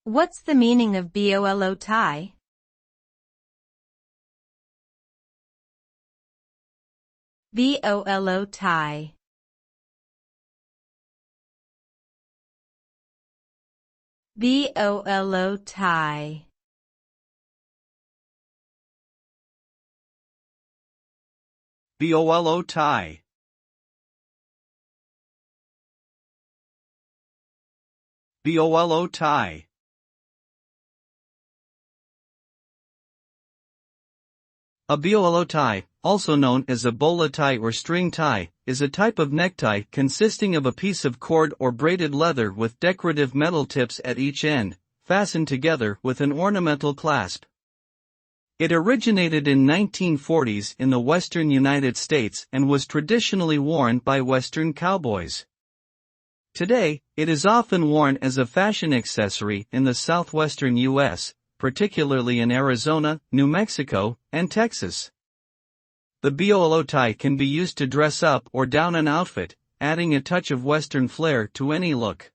What's the meaning of bolo tie? Bolo tie. Bolo tie. Bolo tie. Bolo tie. A bolo tie, also known as a bolo tie or string tie, is a type of necktie consisting of a piece of cord or braided leather with decorative metal tips at each end, fastened together with an ornamental clasp. It originated in 1940s in the western United States and was traditionally worn by western cowboys. Today, it is often worn as a fashion accessory in the southwestern U.S., particularly in Arizona, New Mexico, and Texas. The bolo tie can be used to dress up or down an outfit, adding a touch of western flair to any look.